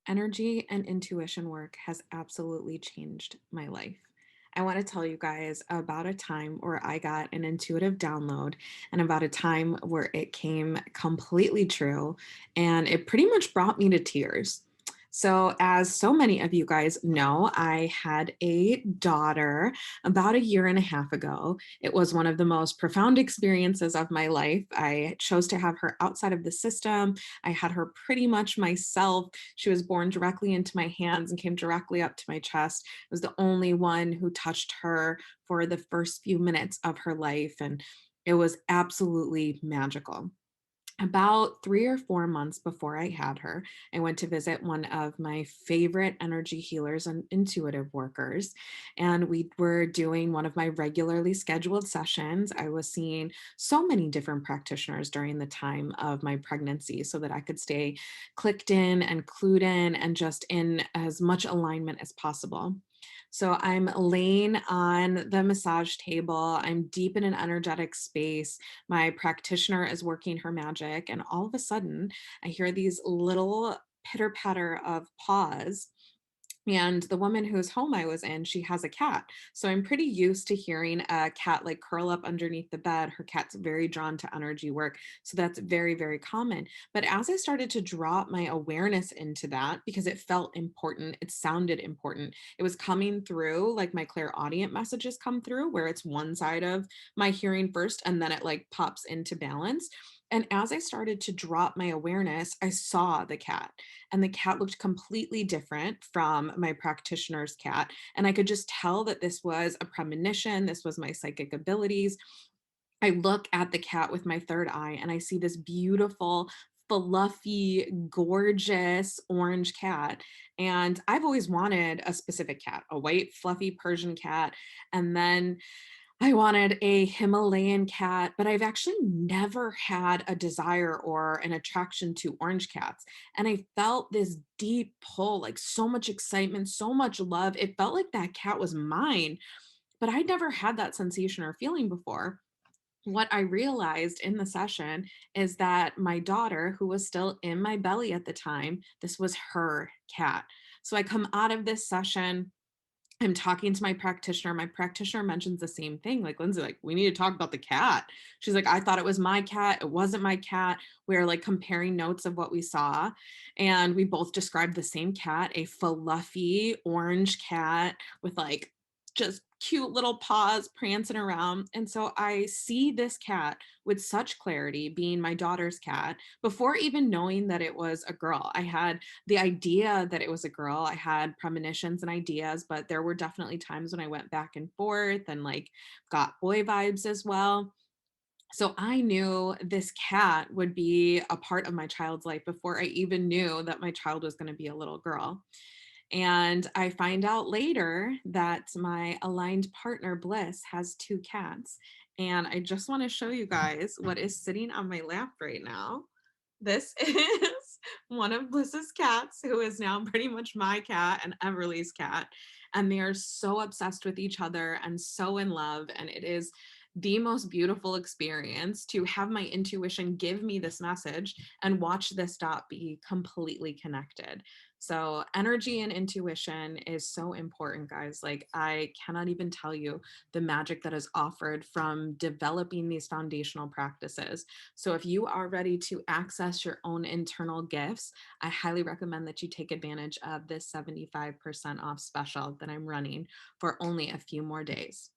Energy and intuition work has absolutely changed my life. I want to tell you guys about a time where I got an intuitive download and about a time where it came completely true and it pretty much brought me to tears. So, as so many of you guys know, I had a daughter about a year and a half ago. It was one of the most profound experiences of my life. I chose to have her outside of the system. I had her pretty much myself. She was born directly into my hands and came directly up to my chest. I was the only one who touched her for the first few minutes of her life, and it was absolutely magical. About 3 or 4 months before I had her, I went to visit one of my favorite energy healers and intuitive workers. And we were doing one of my regularly scheduled sessions. I was seeing so many different practitioners during the time of my pregnancy so that I could stay clicked in and clued in and just in as much alignment as possible. So I'm laying on the massage table. I'm deep in an energetic space. My practitioner is working her magic, and all of a sudden, I hear these little pitter patter of paws. And the woman whose home I was in, she has a cat. So I'm pretty used to hearing a cat like curl up underneath the bed. Her cat's very drawn to energy work. So that's very, very common. But as I started to drop my awareness into that, because it felt important, it sounded important, it was coming through like my clairaudient messages come through, where it's one side of my hearing first and then it like pops into balance. And as I started to drop my awareness, I saw the cat, and the cat looked completely different from my practitioner's cat. And I could just tell that this was a premonition, this was my psychic abilities. I look at the cat with my third eye and I see this beautiful, fluffy, gorgeous orange cat. And I've always wanted a specific cat, a white, fluffy Persian cat. And then I wanted a Himalayan cat, but I've actually never had a desire or an attraction to orange cats. And I felt this deep pull, like so much excitement, so much love. It felt like that cat was mine, but I'd never had that sensation or feeling before. What I realized in the session is that my daughter, who was still in my belly at the time, this was her cat. So I come out of this session, I'm talking to my practitioner. My practitioner mentions the same thing. Like, Lindsay, like, we need to talk about the cat. She's like, I thought it was my cat. It wasn't my cat. We're like comparing notes of what we saw. And we both described the same cat, a fluffy orange cat with like just cute little paws prancing around. And so I see this cat with such clarity being my daughter's cat before even knowing that it was a girl. I had the idea that it was a girl. I had premonitions and ideas, but there were definitely times when I went back and forth and like got boy vibes as well. So I knew this cat would be a part of my child's life before I even knew that my child was going to be a little girl. And I find out later that my aligned partner, Bliss, has two cats. And I just want to show you guys what is sitting on my lap right now. This is one of Bliss's cats, who is now pretty much my cat and Everly's cat. And they are so obsessed with each other and so in love. And it is the most beautiful experience to have my intuition give me this message and watch this dot be completely connected. So, energy and intuition is so important, guys. Like, I cannot even tell you the magic that is offered from developing these foundational practices. So if you are ready to access your own internal gifts, I highly recommend that you take advantage of this 75% off special that I'm running for only a few more days.